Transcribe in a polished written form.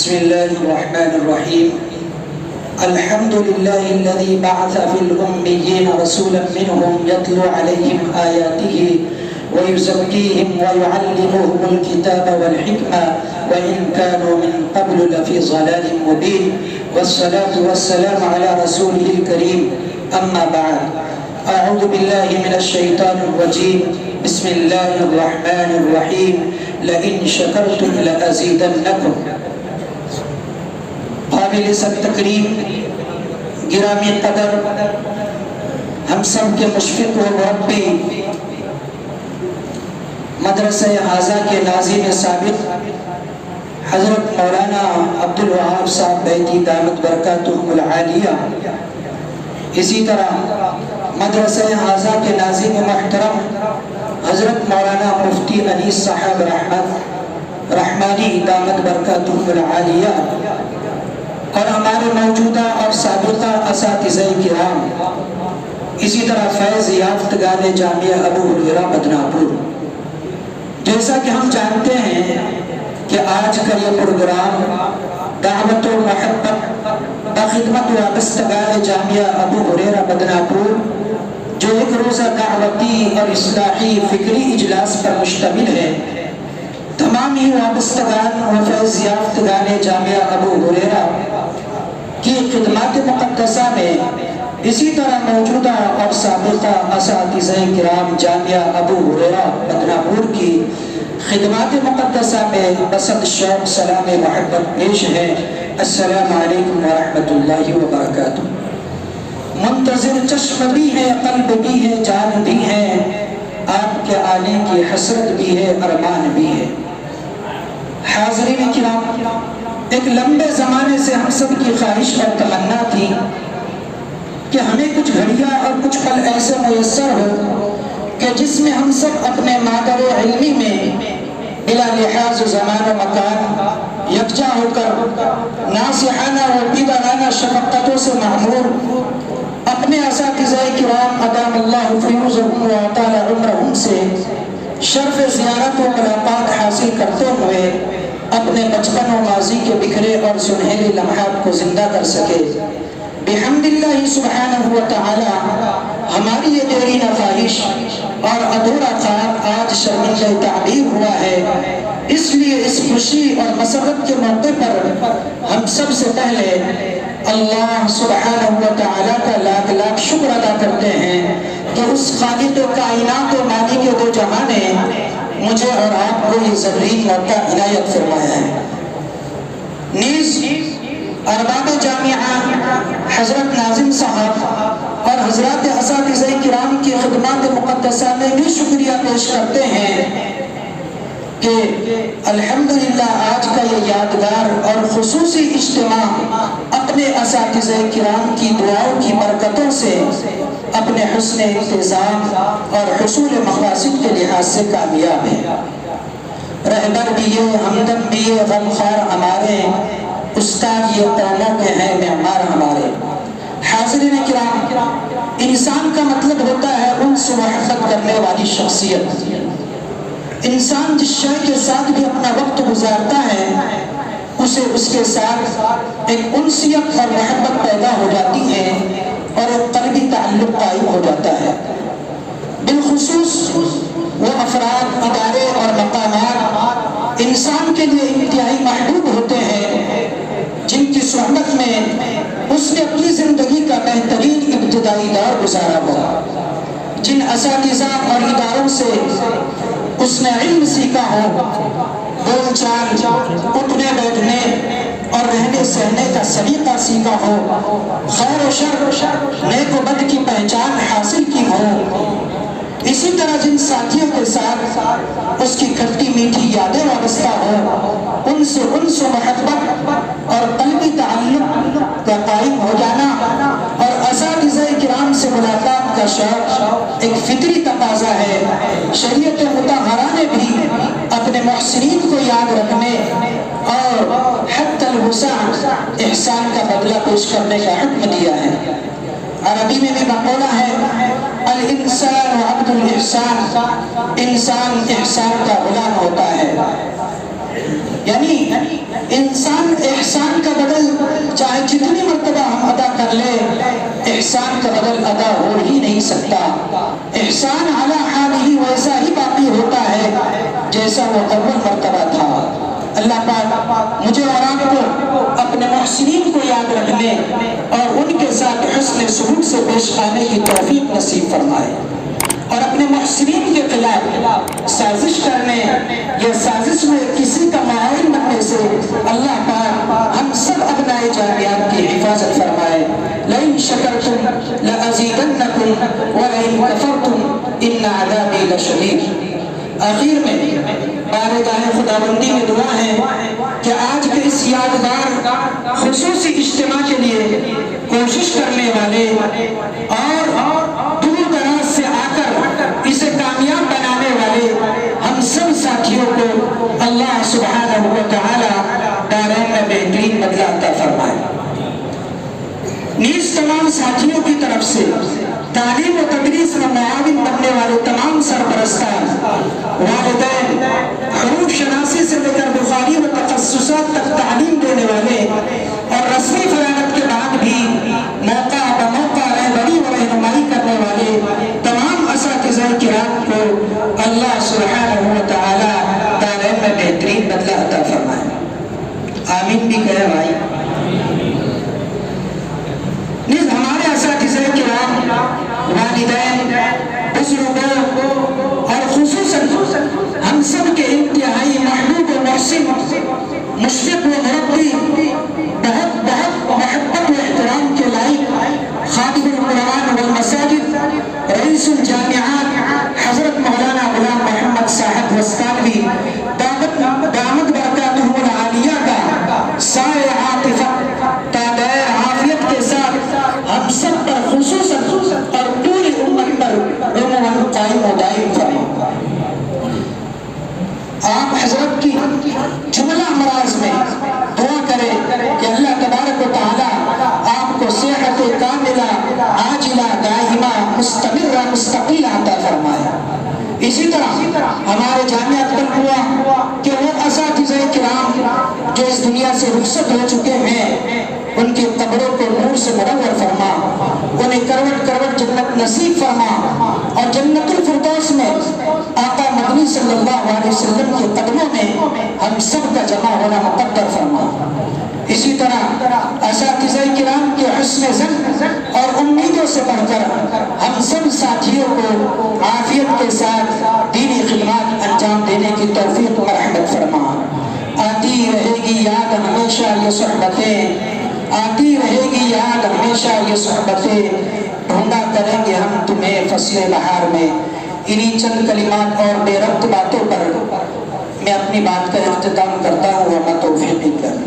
بسم الله الرحمن الرحيم. الحمد لله الذي بعث في الأميين رسولا منهم يتلو عليهم آياته ويزكيهم ويعلمهم الكتاب والحكمة وإن كانوا من قبل لفي ضلال مبين، والصلاة والسلام على رسوله الكريم. أما بعد، أعوذ بالله من الشيطان الرجيم. بسم الله الرحمن الرحيم. لئن شكرتم لأزيدنكم. قابل سب تکریم، گرامی قدر، ہم سب کے مشفق و مربی، مدرسہ حاضہ کے ناظم سابق حضرت مولانا عبدالوہاب صاحب بیتی دامت برکاتہم العالیہ، اسی طرح مدرسہ حاضہ کے ناظم محترم حضرت مولانا مفتی انیس صاحب رحمانی دامت برکاتہم العالیہ، اور ہمارے موجودہ اور سابقہ اساتذہ کرام، اسی طرح فیض یافتگان جامعہ ابو ہریرہ بدناپور. جیسا کہ ہم جانتے ہیں کہ آج کا یہ پروگرام دعوت و محبت بخدمت وابستگان جامعہ ابو ہریرہ بدناپور، جو ایک روزہ دعوتی اور اصلاحی فکری اجلاس پر مشتمل ہے، تمام ہی وابستگان و فیض یافتگان جامعہ ابو ہریرہ کی خدمات مقدسہ میں، اسی طرح موجودہ اور سابقہ اساتذہ کرام جامعہ ابو ہریرہ بدناپور کی خدمات مقدسہ میں بسط شوق سلام محبت پیش ہے. السلام علیکم ورحمۃ اللہ وبرکاتہ. منتظر چشم بھی ہے، قلب بھی ہے، جان بھی ہے، آپ کے آنے کی حسرت بھی ہے، ارمان بھی ہے. حاضرین کرام، ایک لمبے زمانے سے ہم سب کی خواہش اور تمنا تھی کہ ہمیں کچھ گھڑیاں اور کچھ پل ایسے میسر ہو کہ جس میں ہم سب اپنے مادر علمی میں بلا لحاظ زمان و مکان یکجا ہو کر ناصحانہ و بیدارانہ شفقتوں سے معمور اپنے اساتذہ کرام ادام اللہ فیوزہم و اطال عمرہم سے شرف زیارت و ملاقات حاصل کرتے ہوئے اپنے بچپن و ماضی کے بکھرے اور سنہری لمحات کو زندہ کر سکے. بحمد اللہ سبحانہ و تعالی ہماری یہ دیرینہ خواہش اور ادھورا خواب آج شرمندہ تعبیر ہوا ہے. اس لیے اس خوشی اور مسرت کے موقع پر ہم سب سے پہلے اللہ سبحانہ و تعالی کا لاکھ لاکھ شکر ادا کرتے ہیں کہ اس خالق کائنات و مالک دو جہاں نے مجھے اور آپ کو یہ زبرین موقع عنایت فرمایا ہے. نیز ارباب جامعہ حضرت ناظم صاحب اور حضرات اساتذہ کرام کی خدمات مقدسہ میں بھی شکریہ پیش کرتے ہیں کہ الحمدللہ آج کا یہ یادگار اور خصوصی اجتماع اپنے اساتذہ کرام کی دعاؤں کی برکتوں سے اپنے حسن انتظام اور حصول مقاصد کے لحاظ سے کامیاب ہے. رہبر بھی یہ، ہمدم بھی یہ، غمخوار ہمارے، استاد یہ قوموں کے ہیں معمار ہمارے. حاضرین کرام، انسان کا مطلب ہوتا ہے انس و محبت کرنے والی شخصیت. انسان جس شے کے ساتھ بھی اپنا وقت گزارتا ہے اسے اس کے ساتھ ایک انسیت اور محبت پیدا ہو جاتی ہے اور ایک قلبی تعلق قائم ہو جاتا ہے. بالخصوص وہ افراد، ادارے اور مقامات انسان کے لیے انتہائی محبوب ہوتے ہیں جن کی صحبت میں اس نے اپنی زندگی کا بہترین ابتدائی دور گزارا ہو، جن اساتذہ اور اداروں سے اس نے علم سیکھا ہو، بول چال، اٹھنے بیٹھنے اور رہنے سہنے کا سلیقہ سیکھا ہو، خیر و شر، نیک و بد کی پہچان حاصل کی ہو. اسی طرح جن ساتھیوں کے ساتھ اس کی کھٹی میٹھی یادیں وابستہ ہو، ان سے انس و محبت اور قلبی تعلق کا قائم ہو جانا اور اساتذہ کرام سے ملاقات کا شوق ایک فطری تقاضا ہے. شریعت مطہرہ نے بھی اپنے محسنین کو یاد رکھنے اور حد الوسع احسان کا بدلہ پیش کرنے کا حکم دیا ہے. عربی میں بھی مقولہ ہے الانسان عبد الاحسان، انسان احسان کا غلام ہوتا ہے. یعنی انسان احسان کا بدل چاہے جتنی مرتبہ ہم ادا کر لیں، احسان کا بدل ادا ہو ہی نہیں سکتا۔ احسان علی حالہ ویسا ہی باقی ہوتا ہے جیسا وہ اول مرتبہ تھا۔ اللہ پاک مجھے اور آپ کو اپنے محسنین کو یاد رکھنے اور ان کے ساتھ حسن سلوک سے پیش آنے کی توفیق نصیب فرمائے، اور اپنے محسنین کے خلاف سازش کرنے یا سازش میں کسی کا معاون بننے سے اللہ پاک ہم سب ابنائے جانیات کی حفاظت فرمائے۔ لَإِن شَكَرْتُمْ لَأَزِيدَنَّكُمْ وَلَئِن كَفَرْتُمْ إِنَّ عَذَابِي لَشَدِيدٌ۔ آخر میں بارگاہ خداوندی میں دعا ہے کہ آج کے اس یادگار خصوصی اجتماع کے لیے کوشش کرنے والے اور دور دراز سے آ کر اسے کامیاب بنانے والے ہم سب ساتھیوں کو اللہ سبحانہ و تعالی دارین میں بہترین بدلہ عطا فرمائے۔ نیز تمام ساتھیوں کی طرف سے تعلیم و تدریس میں معاون بننے والے تمام سرپرستان، والدین، حروف شناسی سے لے کر بخاری و تخصصات تک تعلیم دینے والے اور رسمی فراغت کے بعد بھی موقع بموقع رہبری و رہنمائی کرنے والے تمام اساتذہ کرام کو اللہ سبحانہ و تعالی دارین میں بہترین بدلہ عطا فرمائے۔ آمین بھی کہے بھائی۔ نیز ہمارے اساتذہ کرام، والدین، بزرگوں اور خصوصاً ہم سب کے انتہائی محبوب و محسن، مشفق و مربی، بہت بہت محبت و احترام کے لائق خادم القرآن والمساجد، رئیس الجامعات حضرت مولانا غلام محمد صاحب وسطانوی دامت برکاتہ العالیہ کا سایہ عاطفت تابع عافیت کے ساتھ ہم سب پر خصوصاً اور پوری امت پر عموماً قائم و دائم فرما۔ آپ حضرت کی جملہ امراض میں دعا کریں کہ اللہ تبارک و تعالی آپ کو صحت کاملہ عاجلہ دائمہ مستمرہ مستقلہ عطا فرمائے۔ اسی طرح ہمارے جامعہ تک ہوا کہ وہ اساتذہ کرام جو اس دنیا سے رخصت ہو چکے ہیں ان کی قبروں کو نور سے منور فرما، انہیں کروٹ کروٹ جنت نصیب فرما، اور جنت الفردوس میں آقا مدنی صلی اللہ علیہ وسلم کے قدموں میں ہم سب کا جمع ہونا مقدر فرما۔ اسی طرح اساتذہ کرام کے حسن ظن اور امیدوں سے بڑھ کر ہم سب ساتھیوں کو عافیت کے ساتھ دینی خدمات انجام دینے کی توفیق و رحمت فرما۔ آتی رہے گی یاد ہمیشہ یہ صحبتیں، آتی رہے گی یاد ہمیشہ یہ صحبتیں، ڈھونڈا کریں گے ہم تمہیں فصل بہار میں۔ انہی چند کلمات اور بے ربط باتوں پر میں اپنی بات کا اختتام کرتا ہوں، وما توفیقی کر